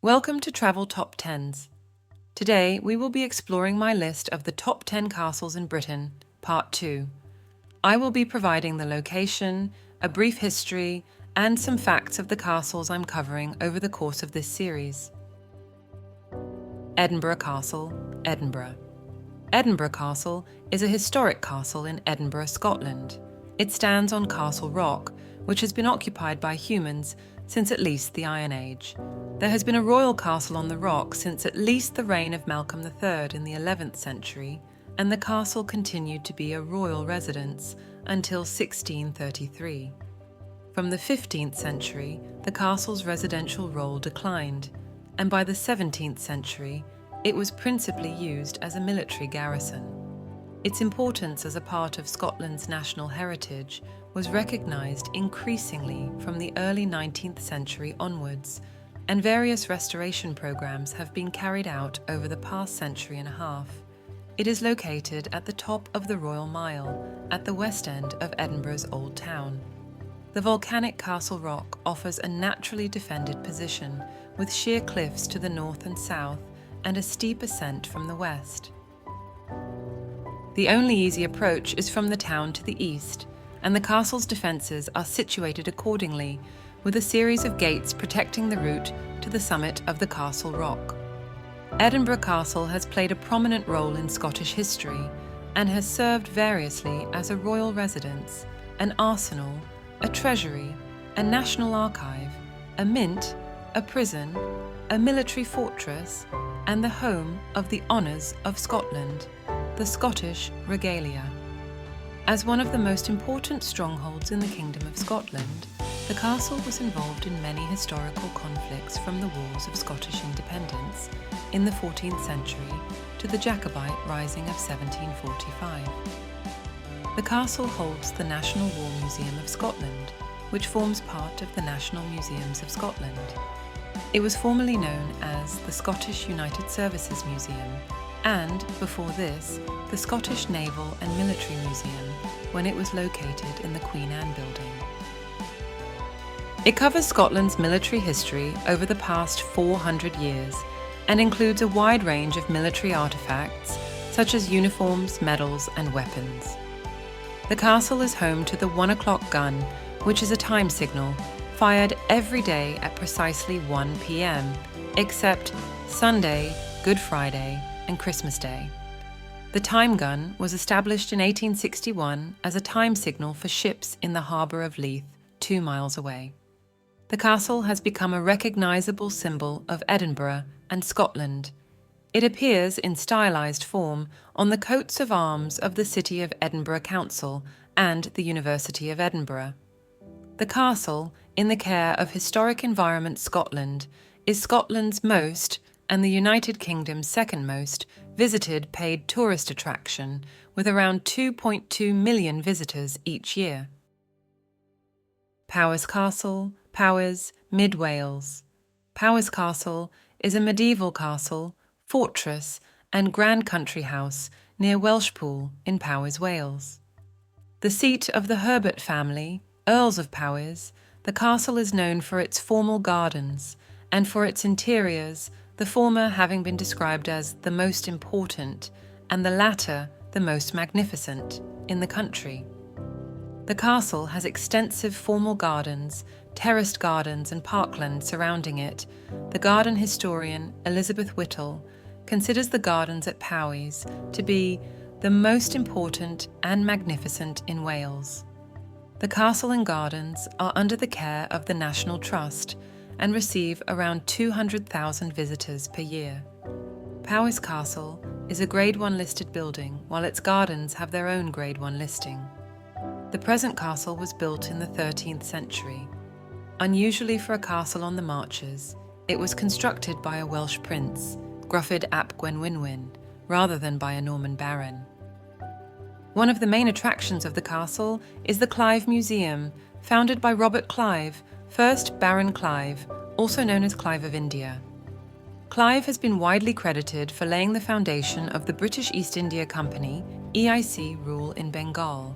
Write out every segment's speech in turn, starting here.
Welcome to Travel Top 10s. Today we will be exploring my list of the top 10 castles in Britain, Part 2. I will be providing the location, a brief history, and some facts of the castles I'm covering over the course of this series. Edinburgh Castle, Edinburgh. Edinburgh Castle is a historic castle in Edinburgh, Scotland. It stands on Castle Rock, which has been occupied by humans since at least the Iron Age. There has been a royal castle on the rock since at least the reign of Malcolm III in the 11th century, and the castle continued to be a royal residence until 1633. From the 15th century, the castle's residential role declined, and by the 17th century, it was principally used as a military garrison. Its importance as a part of Scotland's national heritage was recognised increasingly from the early 19th century onwards, and various restoration programmes have been carried out over the past century and a half. It is located at the top of the Royal Mile, at the west end of Edinburgh's Old Town. The volcanic Castle Rock offers a naturally defended position, with sheer cliffs to the north and south, and a steep ascent from the west. The only easy approach is from the town to the east, and the castle's defences are situated accordingly, with a series of gates protecting the route to the summit of the Castle Rock. Edinburgh Castle has played a prominent role in Scottish history and has served variously as a royal residence, an arsenal, a treasury, a national archive, a mint, a prison, a military fortress, and the home of the Honours of Scotland, the Scottish Regalia. As one of the most important strongholds in the Kingdom of Scotland, the castle was involved in many historical conflicts from the Wars of Scottish Independence in the 14th century to the Jacobite Rising of 1745. The castle holds the National War Museum of Scotland, which forms part of the National Museums of Scotland. It was formerly known as the Scottish United Services Museum, and, before this, the Scottish Naval and Military Museum, when it was located in the Queen Anne Building. It covers Scotland's military history over the past 400 years and includes a wide range of military artefacts, such as uniforms, medals, and weapons. The castle is home to the 1 o'clock gun, which is a time signal fired every day at precisely 1 p.m., except Sunday, Good Friday, and Christmas Day. The time gun was established in 1861 as a time signal for ships in the harbour of Leith, 2 miles away. The castle has become a recognisable symbol of Edinburgh and Scotland. It appears in stylised form on the coats of arms of the City of Edinburgh Council and the University of Edinburgh. The castle, in the care of Historic Environment Scotland, is Scotland's most, and the United Kingdom's second most, visited paid tourist attraction, with around 2.2 million visitors each year. Powis Castle, Powis, Mid Wales. Powis Castle is a medieval castle, fortress, and grand country house near Welshpool in Powis, Wales. The seat of the Herbert family, Earls of Powis, the castle is known for its formal gardens and for its interiors, the former having been described as the most important and the latter the most magnificent in the country. The castle has extensive formal gardens, terraced gardens and parkland surrounding it. The garden historian Elizabeth Whittle considers the gardens at Powis to be the most important and magnificent in Wales. The castle and gardens are under the care of the National Trust and receive around 200,000 visitors per year. Powis Castle is a Grade 1 listed building, while its gardens have their own Grade 1 listing. The present castle was built in the 13th century. Unusually for a castle on the Marches, it was constructed by a Welsh prince, Gruffydd ap Gwenwynwyn, rather than by a Norman baron. One of the main attractions of the castle is the Clive Museum, founded by Robert Clive, 1st Baron Clive, also known as Clive of India. Clive has been widely credited for laying the foundation of the British East India Company, EIC, rule in Bengal.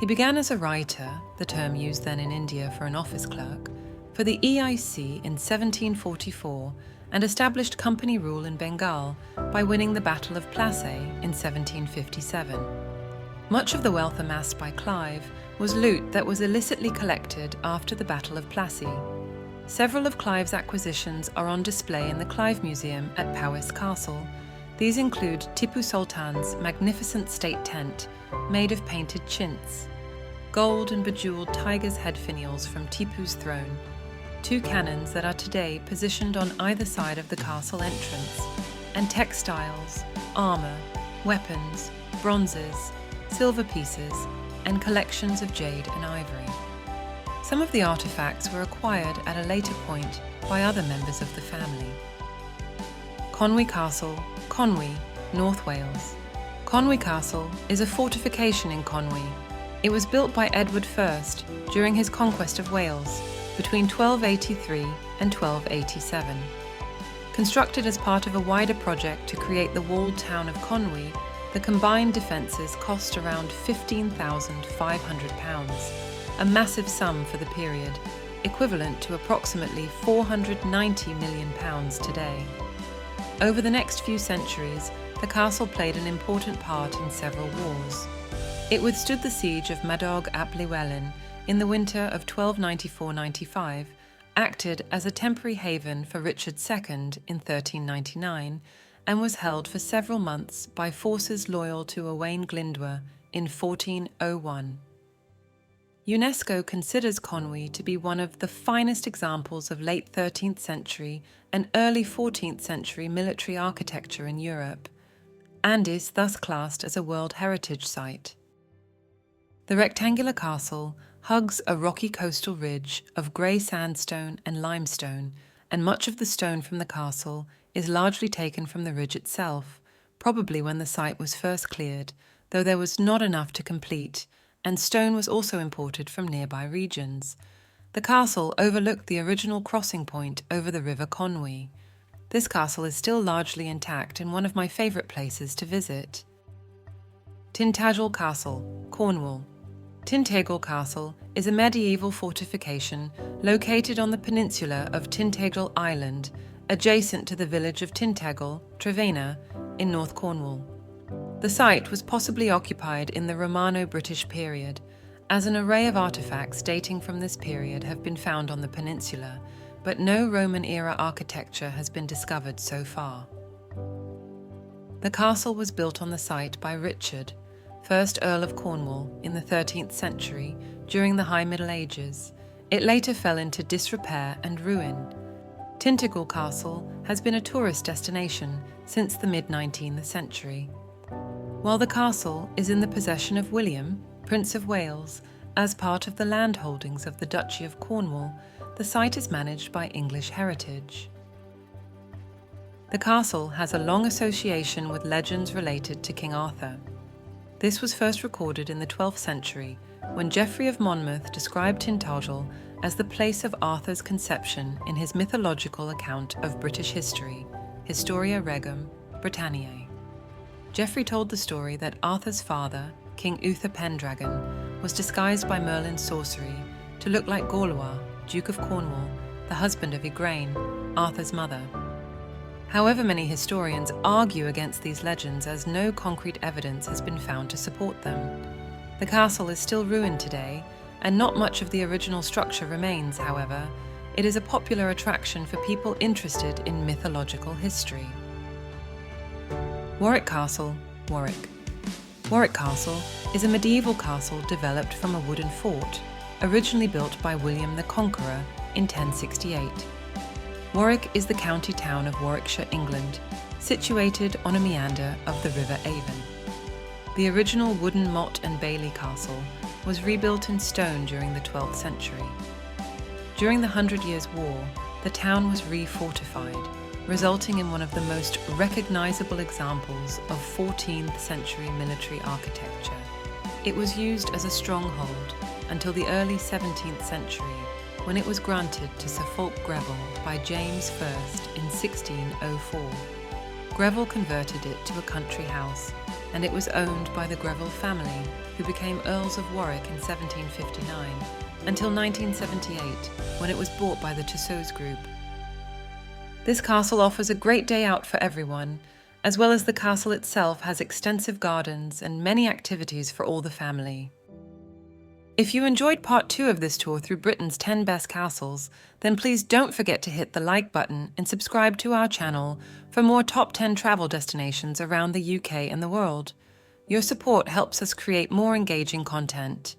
He began as a writer, the term used then in India for an office clerk, for the EIC in 1744 and established company rule in Bengal by winning the Battle of Plassey in 1757. Much of the wealth amassed by Clive was loot that was illicitly collected after the Battle of Plassey. Several of Clive's acquisitions are on display in the Clive Museum at Powis Castle. These include Tipu Sultan's magnificent state tent made of painted chintz, gold and bejeweled tiger's head finials from Tipu's throne, 2 cannons that are today positioned on either side of the castle entrance, and textiles, armour, weapons, bronzes, silver pieces, and collections of jade and ivory. Some of the artefacts were acquired at a later point by other members of the family. Conwy Castle, Conwy, North Wales. Conwy Castle is a fortification in Conwy. It was built by Edward I during his conquest of Wales between 1283 and 1287. Constructed as part of a wider project to create the walled town of Conwy, the combined defences cost around £15,500, a massive sum for the period, equivalent to approximately £490 million today. Over the next few centuries, the castle played an important part in several wars. It withstood the siege of Madog ap Llywelyn in the winter of 1294-95, acted as a temporary haven for Richard II in 1399, and was held for several months by forces loyal to Owain Glyndwr in 1401. UNESCO considers Conwy to be one of the finest examples of late 13th century and early 14th century military architecture in Europe, and is thus classed as a World Heritage Site. The rectangular castle hugs a rocky coastal ridge of grey sandstone and limestone, and much of the stone from the castle is largely taken from the ridge itself, probably when the site was first cleared, though there was not enough to complete, and stone was also imported from nearby regions. The castle overlooked the original crossing point over the River Conwy. This castle is still largely intact and one of my favourite places to visit. Tintagel Castle, Cornwall. Tintagel Castle is a medieval fortification located on the peninsula of Tintagel Island, adjacent to the village of Tintagel, Trevena, in North Cornwall. The site was possibly occupied in the Romano-British period, as an array of artefacts dating from this period have been found on the peninsula, but no Roman-era architecture has been discovered so far. The castle was built on the site by Richard, 1st Earl of Cornwall, in the 13th century during the High Middle Ages. It later fell into disrepair and ruin. Tintagel Castle has been a tourist destination since the mid-19th century. While the castle is in the possession of William, Prince of Wales, as part of the land holdings of the Duchy of Cornwall, the site is managed by English Heritage. The castle has a long association with legends related to King Arthur. This was first recorded in the 12th century, when Geoffrey of Monmouth described Tintagel as the place of Arthur's conception in his mythological account of British history, Historia Regum Britanniae. Geoffrey told the story that Arthur's father, King Uther Pendragon, was disguised by Merlin's sorcery to look like Gorlois, Duke of Cornwall, the husband of Igraine, Arthur's mother. However, many historians argue against these legends as no concrete evidence has been found to support them. The castle is still ruined today, and not much of the original structure remains, however. It is a popular attraction for people interested in mythological history. Warwick Castle, Warwick. Warwick Castle is a medieval castle developed from a wooden fort, originally built by William the Conqueror in 1068. Warwick is the county town of Warwickshire, England, situated on a meander of the River Avon. The original wooden Motte and Bailey castle was rebuilt in stone during the 12th century. During the 100 Years' War, the town was refortified, resulting in one of the most recognizable examples of 14th century military architecture. It was used as a stronghold until the early 17th century, when it was granted to Sir Fulk Greville by James I in 1604. Greville converted it to a country house, and it was owned by the Greville family, who became Earls of Warwick in 1759, until 1978, when it was bought by the Tussauds Group. This castle offers a great day out for everyone, as well as the castle itself has extensive gardens and many activities for all the family. If you enjoyed part 2 of this tour through Britain's 10 best castles, then please don't forget to hit the like button and subscribe to our channel for more top 10 travel destinations around the UK and the world. Your support helps us create more engaging content.